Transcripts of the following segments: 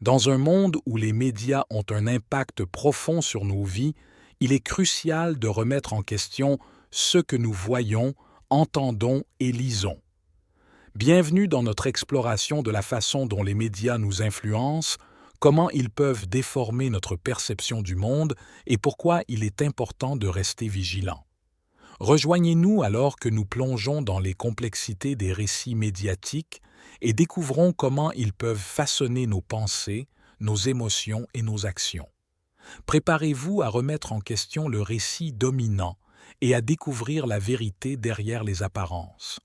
Dans un monde où les médias ont un impact profond sur nos vies, il est crucial de remettre en question ce que nous voyons, entendons et lisons. Bienvenue dans notre exploration de la façon dont les médias nous influencent, comment ils peuvent déformer notre perception du monde et pourquoi il est important de rester vigilant. Rejoignez-nous alors que nous plongeons dans les complexités des récits médiatiques et découvrons comment ils peuvent façonner nos pensées, nos émotions et nos actions. Préparez-vous à remettre en question le récit dominant et à découvrir la vérité derrière les apparences.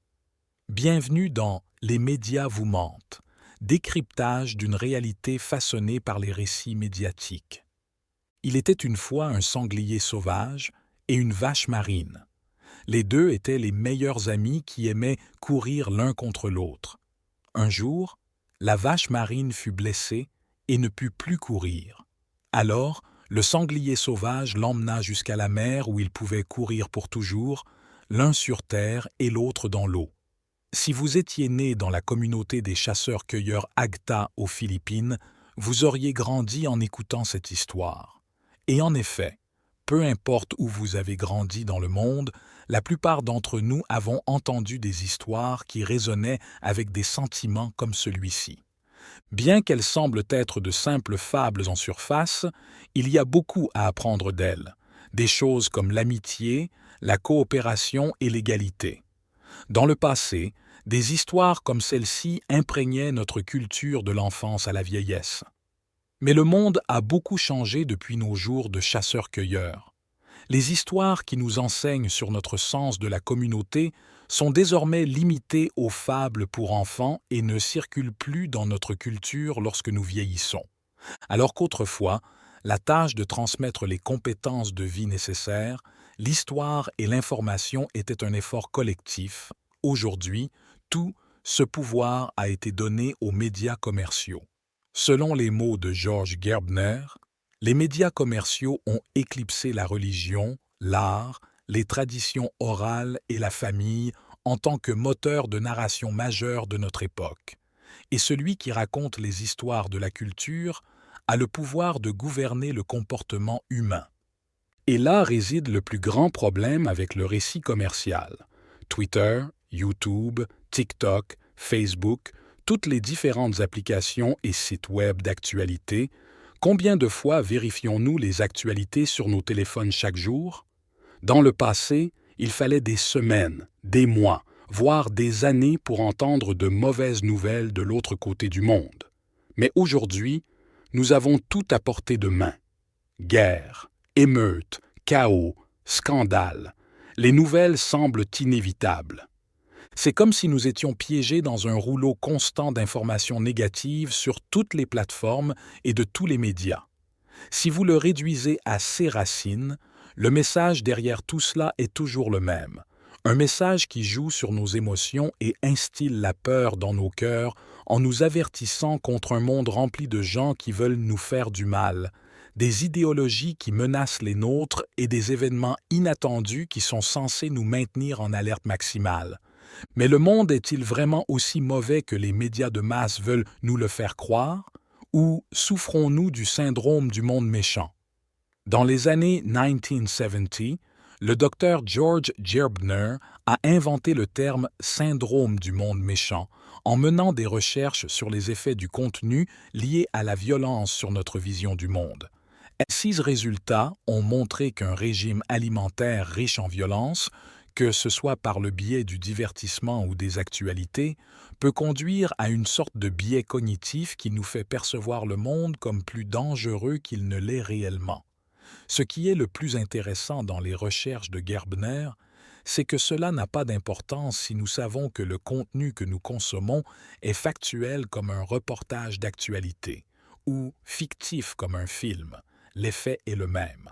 Bienvenue dans Les médias vous mentent, décryptage d'une réalité façonnée par les récits médiatiques. Il était une fois un sanglier sauvage et une vache marine. Les deux étaient les meilleurs amis qui aimaient courir l'un contre l'autre. Un jour, la vache marine fut blessée et ne put plus courir. Alors, le sanglier sauvage l'emmena jusqu'à la mer où ils pouvaient courir pour toujours, l'un sur terre et l'autre dans l'eau. Si vous étiez né dans la communauté des chasseurs-cueilleurs Agta aux Philippines, vous auriez grandi en écoutant cette histoire. Et en effet, peu importe où vous avez grandi dans le monde, la plupart d'entre nous avons entendu des histoires qui résonnaient avec des sentiments comme celui-ci. Bien qu'elles semblent être de simples fables en surface, il y a beaucoup à apprendre d'elles, des choses comme l'amitié, la coopération et l'égalité. Dans le passé, des histoires comme celle-ci imprégnaient notre culture de l'enfance à la vieillesse. Mais le monde a beaucoup changé depuis nos jours de chasseurs-cueilleurs. Les histoires qui nous enseignent sur notre sens de la communauté sont désormais limitées aux fables pour enfants et ne circulent plus dans notre culture lorsque nous vieillissons. Alors qu'autrefois, la tâche de transmettre les compétences de vie nécessaires, l'histoire et l'information était un effort collectif, aujourd'hui, tout ce pouvoir a été donné aux médias commerciaux. Selon les mots de George Gerbner, les médias commerciaux ont éclipsé la religion, l'art, les traditions orales et la famille en tant que moteur de narration majeur de notre époque. Et celui qui raconte les histoires de la culture a le pouvoir de gouverner le comportement humain. Et là réside le plus grand problème avec le récit commercial. Twitter, YouTube, TikTok, Facebook, toutes les différentes applications et sites web d'actualité, combien de fois vérifions-nous les actualités sur nos téléphones chaque jour? Dans le passé, il fallait des semaines, des mois, voire des années pour entendre de mauvaises nouvelles de l'autre côté du monde. Mais aujourd'hui, nous avons tout à portée de main. Guerre, émeutes, chaos, scandales. Les nouvelles semblent inévitables. C'est comme si nous étions piégés dans un rouleau constant d'informations négatives sur toutes les plateformes et de tous les médias. Si vous le réduisez à ses racines, le message derrière tout cela est toujours le même. Un message qui joue sur nos émotions et instille la peur dans nos cœurs en nous avertissant contre un monde rempli de gens qui veulent nous faire du mal, des idéologies qui menacent les nôtres et des événements inattendus qui sont censés nous maintenir en alerte maximale. Mais le monde est-il vraiment aussi mauvais que les médias de masse veulent nous le faire croire? Ou souffrons-nous du syndrome du monde méchant? Dans les années 1970, le docteur George Gerbner a inventé le terme « syndrome du monde méchant » en menant des recherches sur les effets du contenu liés à la violence sur notre vision du monde. 6 résultats ont montré qu'un régime alimentaire riche en violence, que ce soit par le biais du divertissement ou des actualités, peut conduire à une sorte de biais cognitif qui nous fait percevoir le monde comme plus dangereux qu'il ne l'est réellement. Ce qui est le plus intéressant dans les recherches de Gerbner, c'est que cela n'a pas d'importance si nous savons que le contenu que nous consommons est factuel comme un reportage d'actualité ou fictif comme un film. L'effet est le même.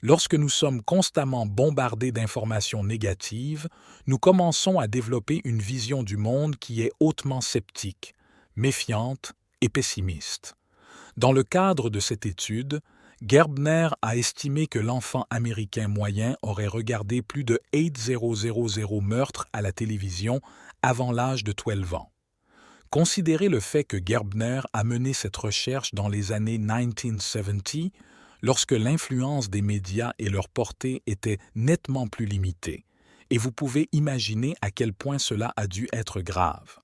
Lorsque nous sommes constamment bombardés d'informations négatives, nous commençons à développer une vision du monde qui est hautement sceptique, méfiante et pessimiste. Dans le cadre de cette étude, Gerbner a estimé que l'enfant américain moyen aurait regardé plus de 8000 meurtres à la télévision avant l'âge de 12 ans. Considérez le fait que Gerbner a mené cette recherche dans les années 1970, lorsque l'influence des médias et leur portée étaient nettement plus limitées, et vous pouvez imaginer à quel point cela a dû être grave.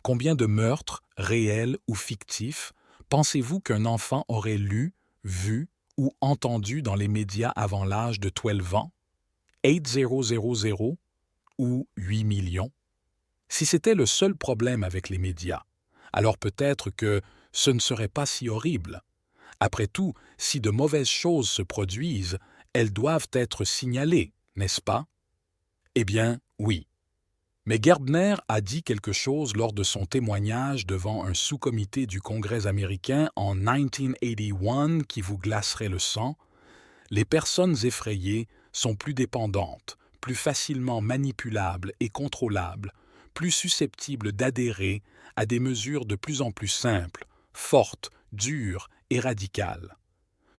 Combien de meurtres, réels ou fictifs, pensez-vous qu'un enfant aurait lu, vu ou entendu dans les médias avant l'âge de 12 ans? 8000 ou 8 millions? Si c'était le seul problème avec les médias, alors peut-être que ce ne serait pas si horrible. Après tout, si de mauvaises choses se produisent, elles doivent être signalées, n'est-ce pas? Eh bien, oui. Mais Gerbner a dit quelque chose lors de son témoignage devant un sous-comité du Congrès américain en 1981 qui vous glacerait le sang. Les personnes effrayées sont plus dépendantes, plus facilement manipulables et contrôlables, plus susceptibles d'adhérer à des mesures de plus en plus simples, fortes, dures et radicales.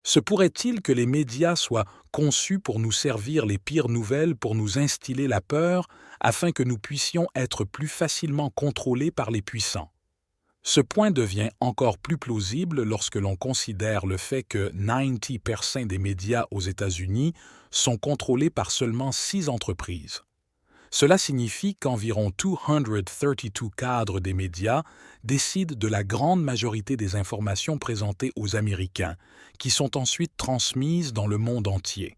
Se pourrait-il que les médias soient conçus pour nous servir les pires nouvelles, pour nous instiller la peur, afin que nous puissions être plus facilement contrôlés par les puissants? Ce point devient encore plus plausible lorsque l'on considère le fait que 90% des médias aux États-Unis sont contrôlés par seulement 6 entreprises. Cela signifie qu'environ 232 cadres des médias décident de la grande majorité des informations présentées aux Américains, qui sont ensuite transmises dans le monde entier.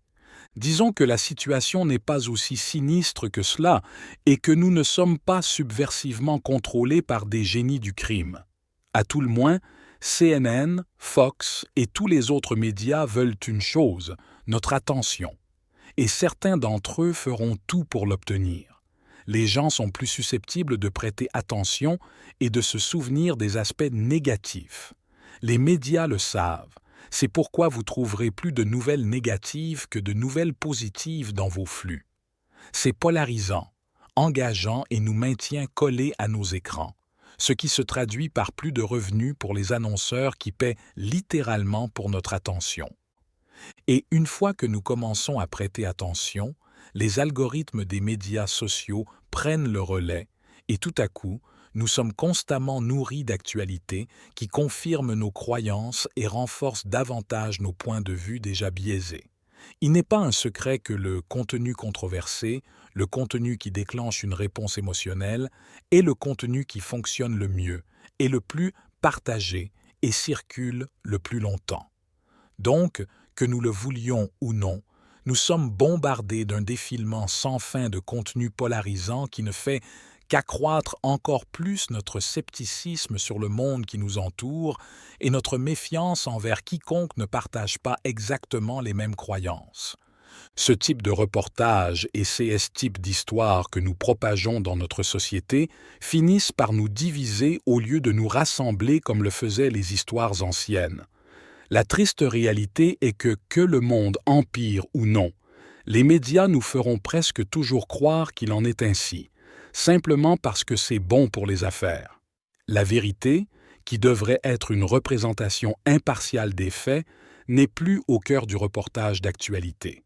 Disons que la situation n'est pas aussi sinistre que cela et que nous ne sommes pas subversivement contrôlés par des génies du crime. À tout le moins, CNN, Fox et tous les autres médias veulent une chose, notre attention. Et certains d'entre eux feront tout pour l'obtenir. Les gens sont plus susceptibles de prêter attention et de se souvenir des aspects négatifs. Les médias le savent. C'est pourquoi vous trouverez plus de nouvelles négatives que de nouvelles positives dans vos flux. C'est polarisant, engageant et nous maintient collés à nos écrans, ce qui se traduit par plus de revenus pour les annonceurs qui paient littéralement pour notre attention. Et une fois que nous commençons à prêter attention, les algorithmes des médias sociaux prennent le relais et tout à coup, nous sommes constamment nourris d'actualités qui confirment nos croyances et renforcent davantage nos points de vue déjà biaisés. Il n'est pas un secret que le contenu controversé, le contenu qui déclenche une réponse émotionnelle, est le contenu qui fonctionne le mieux, est le plus partagé et circule le plus longtemps. Donc, que nous le voulions ou non, nous sommes bombardés d'un défilement sans fin de contenus polarisants qui ne fait qu'accroître encore plus notre scepticisme sur le monde qui nous entoure et notre méfiance envers quiconque ne partage pas exactement les mêmes croyances. Ce type de reportage et ces types d'histoires que nous propageons dans notre société finissent par nous diviser au lieu de nous rassembler comme le faisaient les histoires anciennes. La triste réalité est que le monde empire ou non, les médias nous feront presque toujours croire qu'il en est ainsi, simplement parce que c'est bon pour les affaires. La vérité, qui devrait être une représentation impartiale des faits, n'est plus au cœur du reportage d'actualité.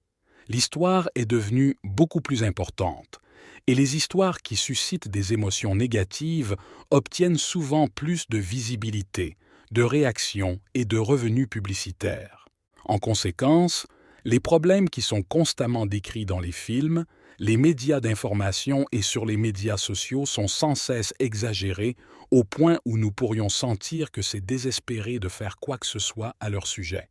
L'histoire est devenue beaucoup plus importante, et les histoires qui suscitent des émotions négatives obtiennent souvent plus de visibilité, de réactions et de revenus publicitaires. En conséquence, les problèmes qui sont constamment décrits dans les films, les médias d'information et sur les médias sociaux sont sans cesse exagérés au point où nous pourrions sentir que c'est désespéré de faire quoi que ce soit à leur sujet.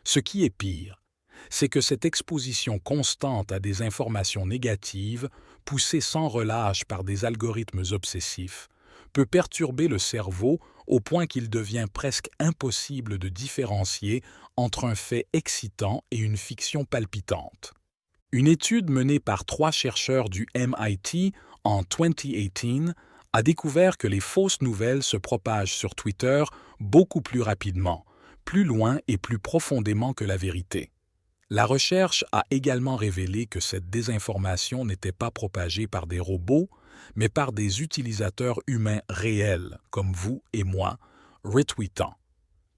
Ce qui est pire, c'est que cette exposition constante à des informations négatives, poussées sans relâche par des algorithmes obsessifs, peut perturber le cerveau au point qu'il devient presque impossible de différencier entre un fait excitant et une fiction palpitante. Une étude menée par 3 chercheurs du MIT en 2018 a découvert que les fausses nouvelles se propagent sur Twitter beaucoup plus rapidement, plus loin et plus profondément que la vérité. La recherche a également révélé que cette désinformation n'était pas propagée par des robots, mais par des utilisateurs humains réels, comme vous et moi, retweetant.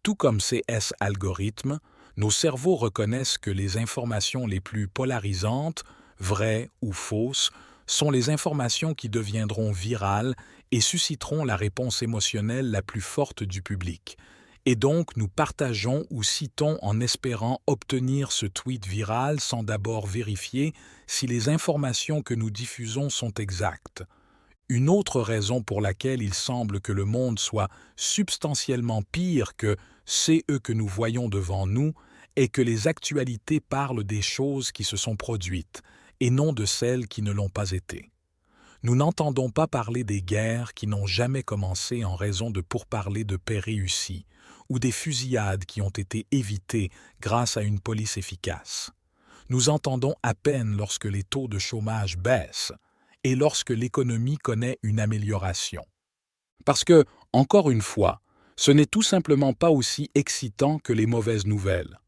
Tout comme ces algorithmes, nos cerveaux reconnaissent que les informations les plus polarisantes, vraies ou fausses, sont les informations qui deviendront virales et susciteront la réponse émotionnelle la plus forte du public. Et donc nous partageons ou citons en espérant obtenir ce tweet viral sans d'abord vérifier si les informations que nous diffusons sont exactes. Une autre raison pour laquelle il semble que le monde soit substantiellement pire que c'est eux que nous voyons devant nous est que les actualités parlent des choses qui se sont produites et non de celles qui ne l'ont pas été. Nous n'entendons pas parler des guerres qui n'ont jamais commencé en raison de pourparlers de paix réussis ou des fusillades qui ont été évitées grâce à une police efficace. Nous entendons à peine lorsque les taux de chômage baissent et lorsque l'économie connaît une amélioration. Parce que, encore une fois, ce n'est tout simplement pas aussi excitant que les mauvaises nouvelles.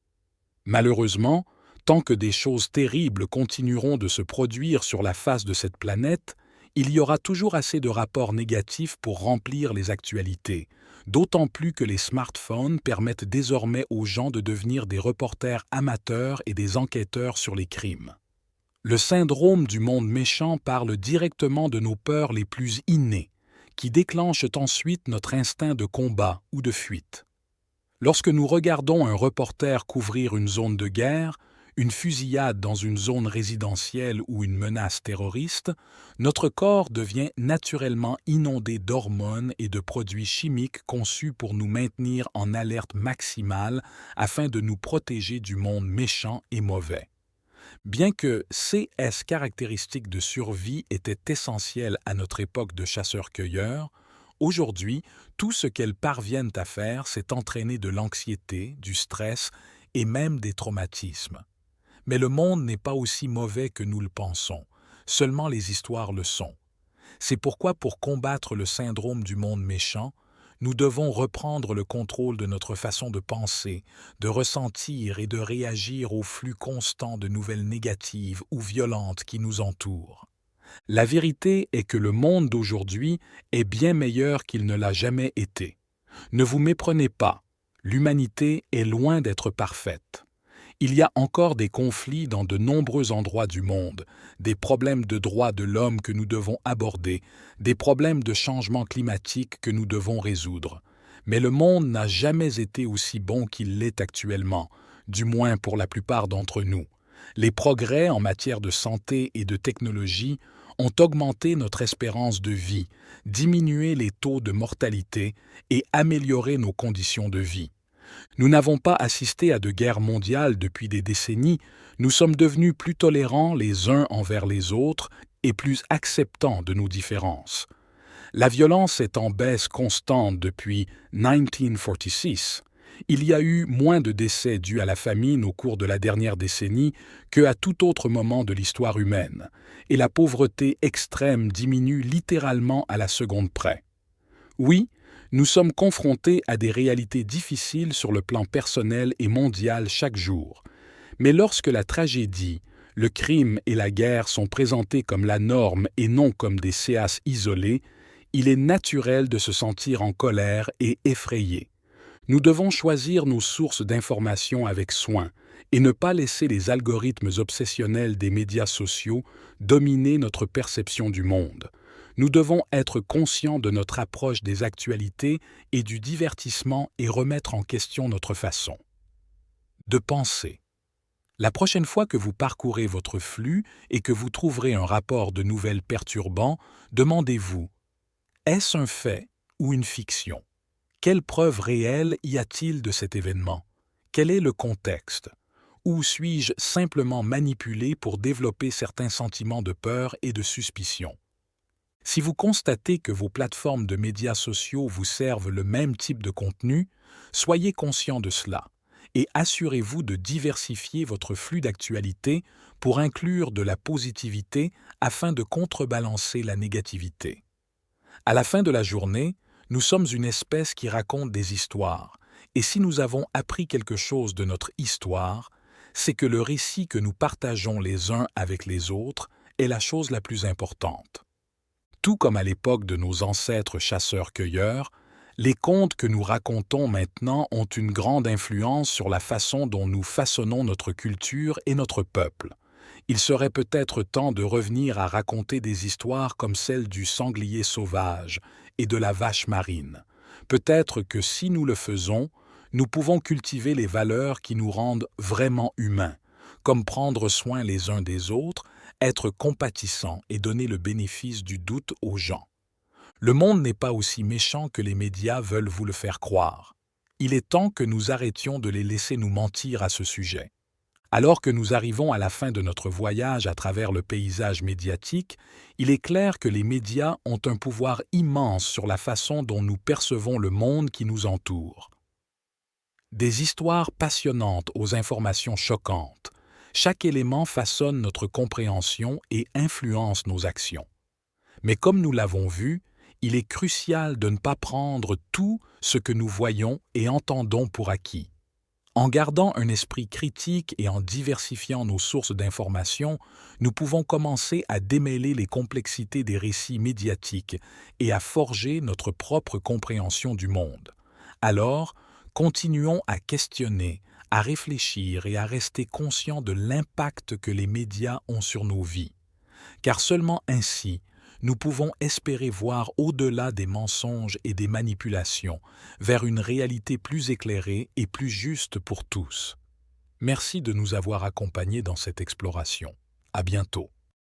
Malheureusement, tant que des choses terribles continueront de se produire sur la face de cette planète, il y aura toujours assez de rapports négatifs pour remplir les actualités, d'autant plus que les smartphones permettent désormais aux gens de devenir des reporters amateurs et des enquêteurs sur les crimes. Le syndrome du monde méchant parle directement de nos peurs les plus innées, qui déclenchent ensuite notre instinct de combat ou de fuite. Lorsque nous regardons un reporter couvrir une zone de guerre, une fusillade dans une zone résidentielle ou une menace terroriste, notre corps devient naturellement inondé d'hormones et de produits chimiques conçus pour nous maintenir en alerte maximale afin de nous protéger du monde méchant et mauvais. Bien que ces caractéristiques de survie étaient essentielles à notre époque de chasseurs-cueilleurs, aujourd'hui, tout ce qu'elles parviennent à faire, c'est entraîner de l'anxiété, du stress et même des traumatismes. Mais le monde n'est pas aussi mauvais que nous le pensons, seulement les histoires le sont. C'est pourquoi pour combattre le syndrome du monde méchant, nous devons reprendre le contrôle de notre façon de penser, de ressentir et de réagir au flux constant de nouvelles négatives ou violentes qui nous entourent. La vérité est que le monde d'aujourd'hui est bien meilleur qu'il ne l'a jamais été. Ne vous méprenez pas, l'humanité est loin d'être parfaite. Il y a encore des conflits dans de nombreux endroits du monde, des problèmes de droits de l'homme que nous devons aborder, des problèmes de changement climatique que nous devons résoudre. Mais le monde n'a jamais été aussi bon qu'il l'est actuellement, du moins pour la plupart d'entre nous. Les progrès en matière de santé et de technologie ont augmenté notre espérance de vie, diminué les taux de mortalité et amélioré nos conditions de vie. Nous n'avons pas assisté à de guerres mondiales depuis des décennies, nous sommes devenus plus tolérants les uns envers les autres et plus acceptants de nos différences. La violence est en baisse constante depuis 1946. Il y a eu moins de décès dus à la famine au cours de la dernière décennie qu'à tout autre moment de l'histoire humaine, et la pauvreté extrême diminue littéralement à la seconde près. Oui, nous sommes confrontés à des réalités difficiles sur le plan personnel et mondial chaque jour. Mais lorsque la tragédie, le crime et la guerre sont présentés comme la norme et non comme des séances isolées, il est naturel de se sentir en colère et effrayé. Nous devons choisir nos sources d'information avec soin et ne pas laisser les algorithmes obsessionnels des médias sociaux dominer notre perception du monde. Nous devons être conscients de notre approche des actualités et du divertissement et remettre en question notre façon de penser. La prochaine fois que vous parcourez votre flux et que vous trouverez un rapport de nouvelles perturbant, demandez-vous: est-ce un fait ou une fiction? Quelle preuve réelle y a-t-il de cet événement? Quel est le contexte? Ou suis-je simplement manipulé pour développer certains sentiments de peur et de suspicion? Si vous constatez que vos plateformes de médias sociaux vous servent le même type de contenu, soyez conscient de cela et assurez-vous de diversifier votre flux d'actualité pour inclure de la positivité afin de contrebalancer la négativité. À la fin de la journée, nous sommes une espèce qui raconte des histoires, et si nous avons appris quelque chose de notre histoire, c'est que le récit que nous partageons les uns avec les autres est la chose la plus importante. Tout comme à l'époque de nos ancêtres chasseurs-cueilleurs, les contes que nous racontons maintenant ont une grande influence sur la façon dont nous façonnons notre culture et notre peuple. Il serait peut-être temps de revenir à raconter des histoires comme celle du sanglier sauvage et de la vache marine. Peut-être que si nous le faisons, nous pouvons cultiver les valeurs qui nous rendent vraiment humains, comme prendre soin les uns des autres, être compatissants et donner le bénéfice du doute aux gens. Le monde n'est pas aussi méchant que les médias veulent vous le faire croire. Il est temps que nous arrêtions de les laisser nous mentir à ce sujet. Alors que nous arrivons à la fin de notre voyage à travers le paysage médiatique, il est clair que les médias ont un pouvoir immense sur la façon dont nous percevons le monde qui nous entoure. Des histoires passionnantes aux informations choquantes, chaque élément façonne notre compréhension et influence nos actions. Mais comme nous l'avons vu, il est crucial de ne pas prendre tout ce que nous voyons et entendons pour acquis. En gardant un esprit critique et en diversifiant nos sources d'informations, nous pouvons commencer à démêler les complexités des récits médiatiques et à forger notre propre compréhension du monde. Alors, continuons à questionner, à réfléchir et à rester conscients de l'impact que les médias ont sur nos vies. Car seulement ainsi, nous pouvons espérer voir au-delà des mensonges et des manipulations, vers une réalité plus éclairée et plus juste pour tous. Merci de nous avoir accompagnés dans cette exploration. À bientôt.